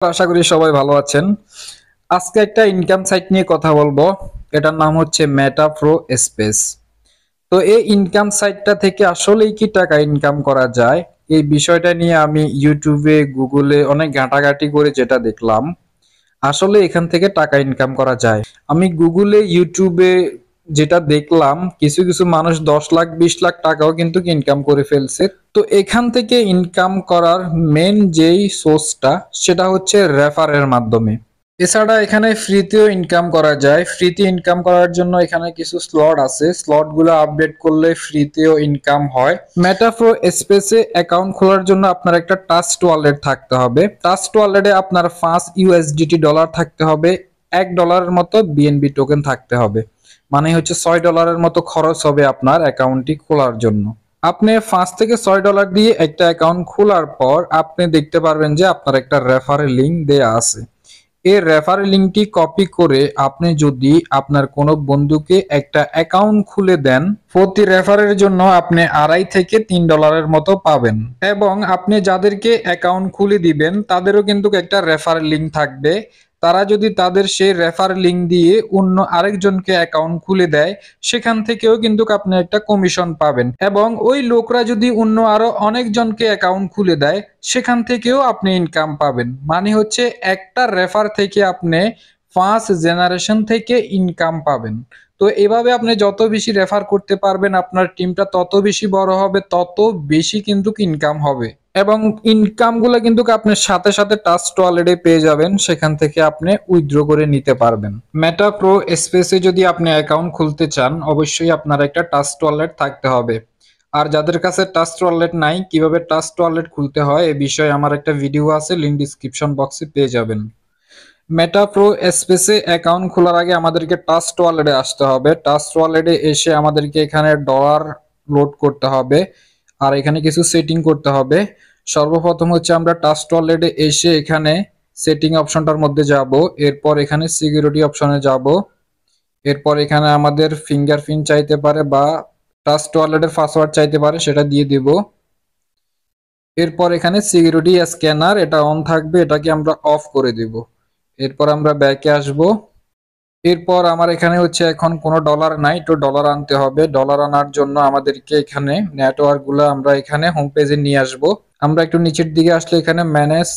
আশা করি সবাই ভালো আছেন। আজকে একটা ইনকাম সাইট নিয়ে কথা বলবো। এটার নাম হচ্ছে মেটা প্রো স্পেস। তো এই ইনকাম সাইটটা থেকে আসলেই কি টাকা ইনকাম করা যায়, এই বিষয়টা নিয়ে আমি ইউটিউবে গুগলে অনেক ঘাটাঘাটি করে যেটা দেখলাম, আসলে এখান থেকে টাকা ইনকাম করা যায়। আমি গুগলে ইউটিউবে যেটা দেখলাম, কিছু কিছু মানুষ 10 লাখ 20 লাখ টাকাও কিন্তু ইনকাম করে ফেলছে। তো এখান থেকে ইনকাম করার মেন যেই সোর্সটা, সেটা হচ্ছে রেফারের মাধ্যমে। এছাড়া এখানে ফ্রিতেও ইনকাম করা যায়। ফ্রিতে ইনকাম করার জন্য এখানে কিছু স্লট আছে, স্লট গুলো আপডেট করলে ফ্রিতেও ইনকাম হয়। মেটাপ্রো স্পেসে অ্যাকাউন্ট খোলার জন্য আপনার একটা ট্রাস্ট ওয়ালেট থাকতে হবে। ট্রাস্ট ওয়ালেটে আপনার 5 ইউএসডিটি ডলার থাকতে হবে, $1 মতো বিএনবি টোকেন থাকতে হবে। মানে হচ্ছে $6 মতো খরচ হবে আপনার অ্যাকাউন্টটি খোলার জন্য। আপনি $5 থেকে $6 দিয়ে একটা অ্যাকাউন্ট খোলার পর আপনি দেখতে পারবেন যে আপনার একটা রেফারেল লিঙ্ক দেয়া আছে। এই রেফারেল লিঙ্কটি কপি করে আপনি যদি আপনার কোনো বন্ধুকে একটা অ্যাকাউন্ট খুলে দেন, প্রতি রেফারের জন্য আপনি $2.5 থেকে $3 মতো পাবেন। এবং আপনি যাদেরকে অ্যাকাউন্ট খুলে দিবেন তাদেরও কিন্তু একটা রেফারেল লিঙ্ক থাকবে। তারা যদি তাদের সেই রেফার লিঙ্ক দিয়ে অন্য আরেকজনকে অ্যাকাউন্ট খুলে দেয়, সেখান থেকেও কিন্তু আপনি একটা কমিশন পাবেন। এবং ওই লোকরা যদি অন্য আরো অনেকজনকে অ্যাকাউন্ট খুলে দেয়, সেখান থেকেও আপনি ইনকাম পাবেন। মানে হচ্ছে একটা রেফার থেকে আপনি ফার্স্ট জেনারেশন থেকে ইনকাম পাবেন। তো এভাবে আপনি যত বেশি রেফার করতে পারবেন, আপনার টিমটা তত বেশি বড় হবে, তত বেশি কিন্তু ইনকাম হবে। এবং ইনকাম গুলো কিন্তু আপনি সাথে সাথে ট্রাস্ট ওয়ালেটে পেয়ে যাবেন, সেখান থেকে আপনি উইথড্র করে নিতে পারবেন। মেটা প্রো স্পেসে যদি আপনি অ্যাকাউন্ট খুলতে চান, অবশ্যই আপনার একটা ট্রাস্ট ওয়ালেট থাকতে হবে। আর যাদের কাছে ট্রাস্ট ওয়ালেট নাই, কিভাবে ট্রাস্ট ওয়ালেট খুলতে হয় এ বিষয়ে আমার একটা ভিডিও আছে, লিংক ডিসক্রিপশন বক্সে পেয়ে যাবেন। মেটা প্রো স্পেসে অ্যাকাউন্ট খোলার আগে আমাদেরকে ট্রাস্ট ওয়ালেটে আসতে হবে। ট্রাস্ট ওয়ালেটে এসে আমাদেরকে এখানে ডলার লোড করতে হবে, আর এখানে কিছু সেটিং করতে হবে। সর্বপ্রথম হচ্ছে আমরা ট্রাস্ট ওয়ালেটে এসে এখানে সেটিং অপশনটার মধ্যে যাব, এরপর এখানে সিকিউরিটি অপশনে যাব, এরপর এখানে আমাদের ফিঙ্গারপ্রিন্ট চাইতে পারে বা ট্রাস্ট ওয়ালেটের পাসওয়ার্ড চাইতে পারে, সেটা দিয়ে দিব। এরপর এখানে সিকিউরিটি স্ক্যানার এটা অন থাকবে, এটাকে আমরা অফ করে দিব। এরপর আমরা ব্যাকে আসব। এরপর আমার এখানে হচ্ছে এখন কোনো ডলার নাই, তো ডলার আনতে হবে। ডলার আনার জন্য আমাদেরকে এখানে নেটওয়ার্ক গুলো আমরা এখানে হোম পেজে নিয়ে আসব। আমরা একটু নিচের দিকে আসলে এখানে ম্যানেজ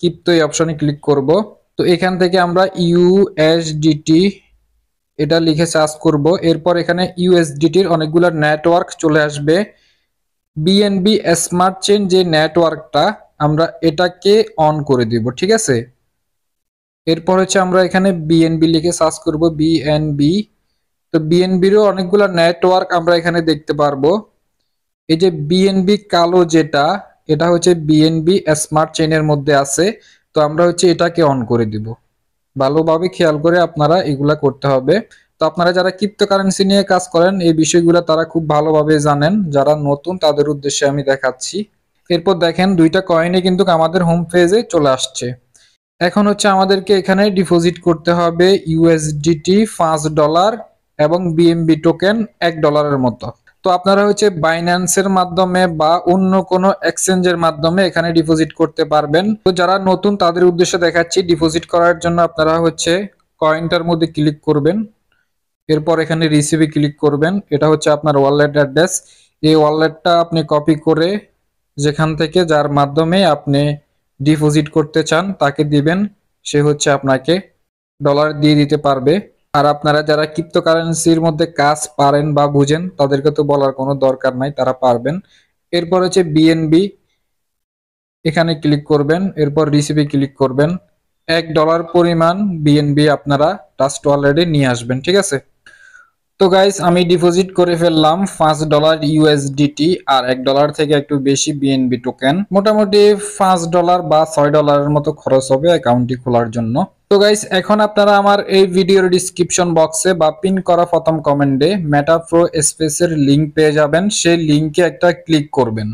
ক্রিপ্টো এই অপশনে ক্লিক করব। তো এখান থেকে আমরা ইউএসডিটি এটা লিখে সার্চ করব। এরপর এখানে ইউএসডিটির অনেকগুলো নেটওয়ার্ক চলে আসবে। বিএনবি স্মার্ট চেইন যে নেটওয়ার্কটা, আমরা এটাকে অন করে দিব, ঠিক আছে। এরপর হচ্ছে আমরা এখানে বিএনবি লিখে সার্চ করব, বিএনবি। তো বিএনবিরও অনেকগুলো নেটওয়ার্ক আমরা এখানে দেখতে পারবো। এই যে বিএনবি কালো যেটা, এটা হচ্ছে বিএনবি স্মার্ট চেইনের মধ্যে আছে। তো আমরা হচ্ছে এটাকে অন করে দিব। ভালোভাবে খেয়াল করে আপনারা এগুলা করতে হবে। তো আপনারা যারা ক্রিপ্টোকারেন্সি নিয়ে কাজ করেন, এই বিষয়গুলো তারা খুব ভালোভাবে জানেন। যারা নতুন তাদের উদ্দেশ্যে আমি দেখাচ্ছি। এরপর দেখেন দুইটা কয়েনে কিন্তু আমাদের হোম পেজে চলে আসছে। এখন হচ্ছে আমাদেরকে এখানে ডিপোজিট করতে হবে ইউএসডিটি $5 এবং বিএমবি টোকেন $1 মতো। তো আপনারা হচ্ছে বাইন্যান্সের মাধ্যমে বা অন্য কোনো এক্সচেঞ্জের মাধ্যমে এখানে ডিপোজিট করতে পারবেন। তো যারা নতুন তাদের উদ্দেশ্যে দেখাচ্ছি, ডিপোজিট করার জন্য আপনারা হচ্ছে কয়েনটার মধ্যে ক্লিক করবেন, এরপর এখানে রিসিভে ক্লিক করবেন। এটা হচ্ছে আপনার ওয়ালেট অ্যাড্রেস। এই ওয়ালেটটা আপনি কপি করে যেখান থেকে যার মাধ্যমে আপনি ডিপোজিট করতে চান তাকে দিবেন, সে হচ্ছে আপনাকে ডলার দিয়ে দিতে পারবে। আর আপনারা যারা ক্রিপ্টোকারেন্সির মধ্যে কাজ পারেন বা বুঝেন, তাদেরকে তো বলার কোনো দরকার নাই, তারা পারবেন। এরপর হচ্ছে বিএনবি, এখানে ক্লিক করবেন, এরপর রিসিভে ক্লিক করবেন। $1 পরিমাণ বিএনবি আপনারা ট্রাস্ট ওয়ালেটে নিয়ে আসবেন, ঠিক আছে। তো গাইস, আমি ডিপোজিট করে ফেললাম $5 ইউএসডিটি আর $1 থেকে একটু বেশি বিএনবি টোকেন। মোটামুটি $5 বা $6 মতো খরচ হবে অ্যাকাউন্টটি খোলার জন্য। তো গাইস, এখন আপনারা আমার এই ভিডিওর ডিসক্রিপশন বক্সে বা পিন করা প্রথম কমেন্টে মেটা প্রো স্পেসের লিংক পেয়ে যাবেন। সেই লিংকে একটা ক্লিক করবেন।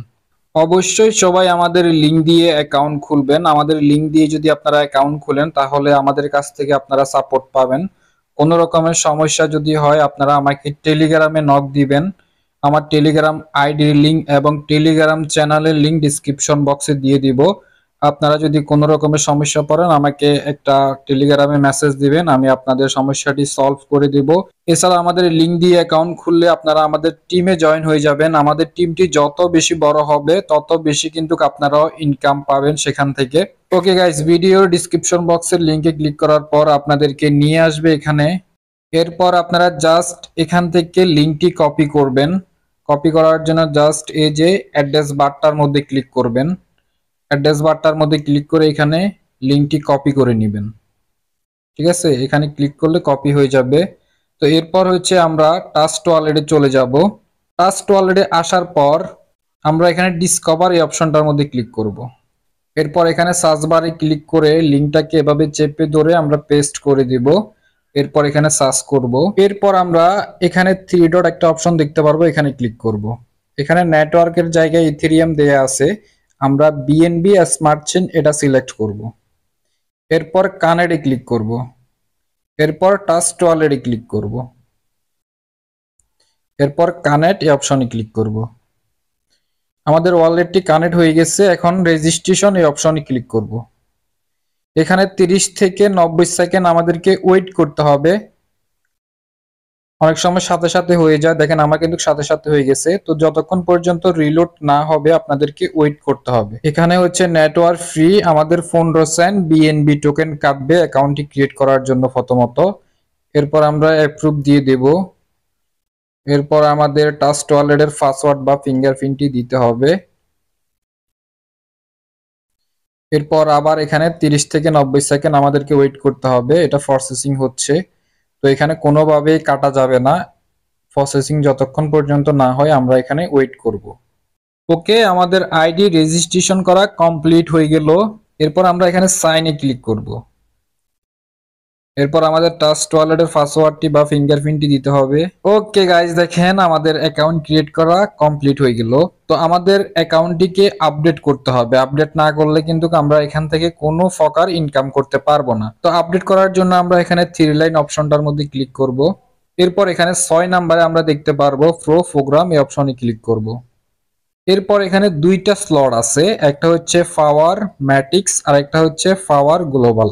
অবশ্যই সবাই আমাদের লিংক দিয়ে অ্যাকাউন্ট খুলবেন। আমাদের লিংক দিয়ে যদি আপনারা অ্যাকাউন্ট খুলেন, তাহলে আমাদের কাছ থেকে আপনারা সাপোর্ট পাবেন। কোনো রকমের সমস্যা যদি হয়, আপনারা আমাকে টেলিগ্রামে নক দিবেন। আমার টেলিগ্রাম আইডির লিংক এবং টেলিগ্রাম চ্যানেলের লিংক ডিসক্রিপশন বক্সে দিয়ে দিব। আপনারা যদি কোনো রকমের সমস্যা পড়েন আমাকে একটা টেলিগ্রামে মেসেজ দিবেন, আমি আপনাদের সমস্যাটি সলভ করে দিব। এছাড়া আমাদের লিংক দিয়ে অ্যাকাউন্ট খুললে আপনারা আমাদের টিমে জয়েন হয়ে যাবেন। আমাদের টিমটি যত বেশি বড় হবে তত বেশি কিন্তু আপনারাও ইনকাম পাবেন সেখান থেকে। ওকে গাইস, ভিডিওর ডিসক্রিপশন বক্সের লিংকে ক্লিক করার পর আপনাদেরকে নিয়ে আসবে এখানে। এরপর আপনারা জাস্ট এখান থেকে লিংকটি কপি করবেন। কপি করার জন্য জাস্ট এই যে অ্যাড্রেস বারটার মধ্যে ক্লিক করবেন। অ্যাড্রেস বারটার মধ্যে ক্লিক করে এখানে লিংকটি কপি করে নেবেন। ঠিক আছে, এখানে ক্লিক করলে কপি হয়ে যাবে। তো এরপর হচ্ছে আমরা টাস্ক ওয়ালেটে চলে যাব। টাস্ক ওয়ালেটে আসার পর আমরা এখানে ডিসকভার এই অপশনটার মধ্যে ক্লিক করব। এরপর এখানে সার্চ বারে ক্লিক করে লিংকটাকে এভাবে চেপে ধরে আমরা পেস্ট করে দিব। এরপর এখানে সার্চ করব। এরপর আমরা এখানে থ্রি ডট একটা অপশন দেখতে পারবো, এখানে ক্লিক করব। এখানে নেটওয়ার্কের জায়গায় ইথেরিয়াম দেয়া আছে, আমরা বিএনবি স্মার্ট চেইন এটা সিলেক্ট করব। এরপর কানেক্টে ক্লিক করব। এরপর টাস্ক ওয়ালেটে ক্লিক করব। এরপর কানেক্ট এই অপশনে ক্লিক করব। আমাদের ওয়ালেটটি কানেক্ট হয়ে গেছে। এখন রেজিস্ট্রেশন এই অপশনে ক্লিক করব। এখানে 30 থেকে 90 সেকেন্ড আমাদেরকে ওয়েট করতে হবে। অনেক সময় সাথে সাথে হয়ে যায়, দেখেন আমার কিন্তু সাথে সাথে হয়ে গেছে। তো যতক্ষণ পর্যন্ত রিলোড না হবে আপনাদেরকে ওয়েট করতে হবে। এখানে হচ্ছে নেটওয়ার্ক ফ্রি, আমাদের 15 সেন্ট বিএনবি টোকেন কাটবে অ্যাকাউন্টটি ক্রিয়েট করার জন্য প্রথমত। এরপর আমরা অ্যাপ্রুভ দিয়ে দেব। এরপর আমাদের টাস্ক ওয়ালেটের পাসওয়ার্ড বা ফিঙ্গারপ্রিন্টটি দিতে হবে। এরপর আবার এখানে 30 থেকে 90 সেকেন্ড আমাদেরকে ওয়েট করতে হবে, এটা প্রসেসিং হচ্ছে। তো এখানে কোনোভাবেই কাটা যাবে না, প্রসেসিং যতক্ষণ পর্যন্ত না হয় আমরা এখানে ওয়েট করব। ওকে, আমাদের আইডি রেজিস্ট্রেশন করা কমপ্লিট হয়ে গেল। এরপর আমরা এখানে সাইনে ক্লিক করব। এরপর আমাদের টাস্ক ওয়ালেটের পাসওয়ার্ডটি বা ফিঙ্গারপ্রিন্টটি দিতে হবে। ওকে গাইজ, দেখেন আমাদের অ্যাকাউন্ট ক্রিয়েট করা কমপ্লিট হয়ে গেল। তো আমাদের অ্যাকাউন্টটিকে আপডেট করতে হবে, আপডেট না করলে কিন্তু আমরা এখান থেকে কোনো প্রকার ইনকাম করতে পারবো না। তো আপডেট করার জন্য আমরা এখানে থ্রি লাইন অপশনটার মধ্যে ক্লিক করব। এরপর এখানে 6 নাম্বারে আমরা দেখতে পারবো প্রো প্রোগ্রাম এই অপশনে ক্লিক করব। এরপর এখানে দুইটা স্লট আছে, একটা হচ্ছে পাওয়ার ম্যাটিক্স আর একটা হচ্ছে পাওয়ার গ্লোবাল।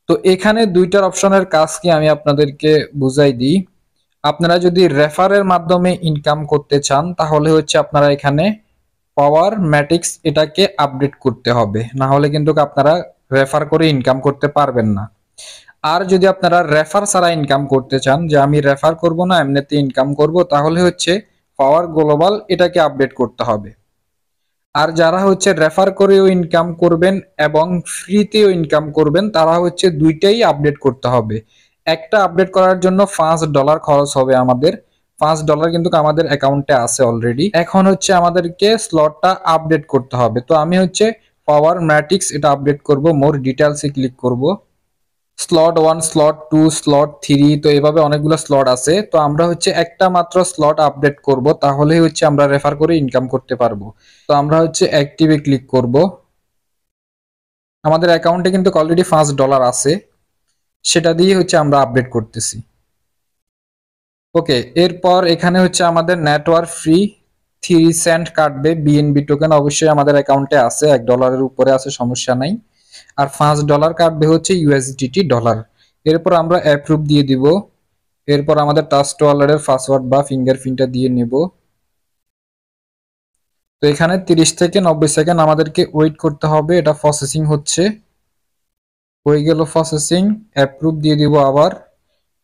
তো এখানে দুইটার অপশনের কাজ কি আমি আপনাদেরকে বুঝাই দিই। আপনারা যদি রেফারের মাধ্যমে ইনকাম করতে চান তাহলে হচ্ছে আপনারা এখানে পাওয়ার ম্যাটিক্স এটাকে আপডেট করতে হবে, না হলে কিন্তু আপনারা রেফার করে ইনকাম করতে পারবেন না। আর যদি আপনারা রেফার ছাড়া ইনকাম করতে চান, যে আমি রেফার করব না এমনিতে ইনকাম করব, তাহলে হচ্ছে পাওয়ার গ্লোবাল এটাকে আপডেট করতে হবে। আর যারা হচ্ছে রেফার করেও ইনকাম করবেন এবং ফ্রিতেও ইনকাম করবেন তারা হচ্ছে দুইটাই আপডেট করতে হবে। একটা আপডেট করার জন্য $5 খরচ হবে আমাদের। $5 কিন্তু আমাদের অ্যাকাউন্টে আছে অলরেডি। এখন হচ্ছে আমাদেরকে স্লটটা আপডেট করতে হবে। তো আমি হচ্ছে পাওয়ার ম্যাট্রিক্স এটা আপডেট করব, মোর ডিটেলসে ক্লিক করব। স্লট 1, স্লট 2, স্লট 3, তো এভাবে অনেকগুলো স্লট আছে। তো আমরা হচ্ছে একটা মাত্র স্লট আপডেট করব, তাহলেই হচ্ছে আমরা রেফার করে ইনকাম করতে পারবো। তো আমরা হচ্ছে অ্যাক্টিভে ক্লিক করব। আমাদের অ্যাকাউন্টে কিন্তু অলরেডি $5 আছে, সেটা দিয়ে হচ্ছে আমরা আপডেট করতেছি। ওকে, এরপর এখানে হচ্ছে আমাদের নেটওয়ার্ক ফ্রি 3 সেন্ট কাটবে। বিএনবি টোকেন অবশ্যই আমাদের অ্যাকাউন্টে আছে, $1 উপরে আছে, সমস্যা নাই। আর $5 কাটবে হচ্ছে ইউএসডিটি ডলার। এরপর আমরা অ্যাপ্রুভ দিয়ে দিব। এরপর আমাদের টাস্ক ওয়ালেটের পাসওয়ার্ড বা ফিঙ্গারপ্রিন্টটা দিয়ে নেব। তো এখানে 30 থেকে 90 সেকেন্ড আমাদেরকে ওয়েট করতে হবে, এটা প্রসেসিং হচ্ছে। হয়ে গেল প্রসেসিং, অ্যাপ্রুভ দিয়ে দিব। আবার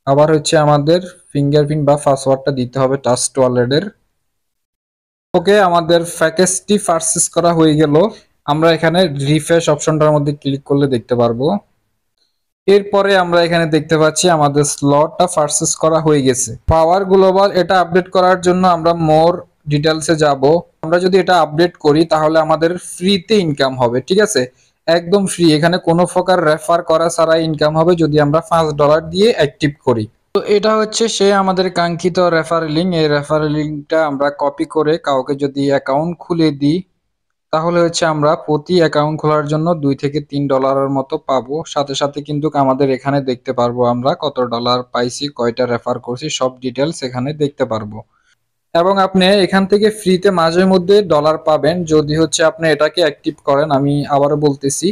আবার হচ্ছে আমাদের ফিঙ্গারপ্রিন্ট বা পাসওয়ার্ডটা দিতে হবে টাস্ক ওয়ালেটের। ওকে, আমাদের প্যাকেজটি পারচেজ করা হয়ে গেল। আমরা এখানে রিফ্রেশ অপশনটার মধ্যে ক্লিক করলে দেখতে পারবো। এরপরে আমরা এখানে দেখতে পাচ্ছি আমাদের স্লটটা পারচেজ করা হয়ে গেছে। পাওয়ার গ্লোবাল এটা আপডেট করার জন্য আমরা মোর ডিটেলসে যাব। আমরা যদি এটা আপডেট করি তাহলে আমাদের ফ্রিতে ইনকাম হবে, ঠিক আছে, একদম ফ্রি। এখানে কোনো প্রকার রেফার করা ছাড়া ইনকাম হবে যদি আমরা $5 দিয়ে অ্যাক্টিভ করি। তো এটা হচ্ছে সে আমাদের কাঙ্ক্ষিত রেফার লিঙ্ক। এই রেফার লিঙ্কটা আমরা কপি করে কাউকে যদি অ্যাকাউন্ট খুলে দিই তাহলে হচ্ছে আমরা প্রতি অ্যাকাউন্ট খোলার জন্য $2 থেকে $3 মতো পাবো। সাথে সাথে কিন্তু আমাদের এখানে দেখতে পারবো আমরা কত ডলার পাইছি, কয়টা রেফার করছি, সব ডিটেলস এখানে দেখতে পারবো। এবং আপনি এখান থেকে ফ্রিতে মাঝে মধ্যে ডলার পাবেন যদি হচ্ছে আপনি এটাকে অ্যাক্টিভ করেন। আমি আবারও বলতেছি,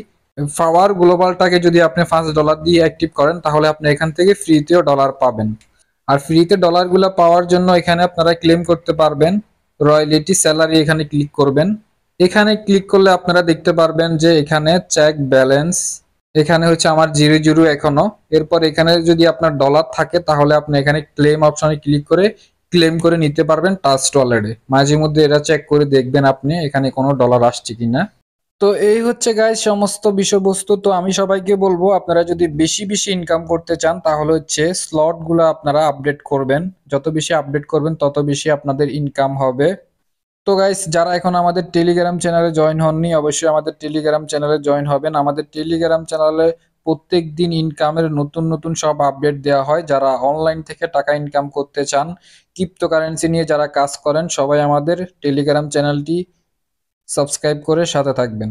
পাওয়ার গ্লোবালটাকে যদি আপনি $5 দিয়ে অ্যাক্টিভ করেন তাহলে আপনি এখান থেকে ফ্রিতেও ডলার পাবেন। আর ফ্রিতে ডলারগুলো পাওয়ার জন্য এখানে আপনারা ক্লেম করতে পারবেন রয়্যালিটি স্যালারি, এখানে ক্লিক করবেন। এখানে ক্লিক করলে আপনারা দেখতে পারবেন যে এখানে চেক ব্যালেন্স, এখানে হচ্ছে আমার 0 এখনো। এরপর এখানে যদি আপনার ডলার থাকে তাহলে আপনি এখানে ক্লেম অপশনে ক্লিক করে ক্লেম করে নিতে পারবেন ট্রাস্ট ওয়ালেটে। মাঝে মধ্যে এটা চেক করে দেখবেন আপনি এখানে কোনো ডলার আসছে কিনা। তো এই হচ্ছে গাইজ সমস্ত বিষয়বস্তু। তো আমি সবাইকে বলবো আপনারা যদি বেশি বেশি ইনকাম করতে চান তাহলে হচ্ছে স্লট গুলো আপনারা আপডেট করবেন। যত বেশি আপডেট করবেন তত বেশি আপনাদের ইনকাম হবে। তো গাইস যারা এখন আমাদের টেলিগ্রাম চ্যানেলে জয়েন হননি অবশ্যই আমাদের টেলিগ্রাম চ্যানেলে জয়েন হবেন। আমাদের টেলিগ্রাম চ্যানেলে প্রত্যেক দিন ইনকামের নতুন নতুন সব আপডেট দেওয়া হয়। যারা অনলাইন থেকে টাকা ইনকাম করতে চান, ক্রিপ্টোকারেন্সি নিয়ে যারা কাজ করেন, সবাই আমাদের টেলিগ্রাম চ্যানেলটি সাবস্ক্রাইব করে সাথে থাকবেন।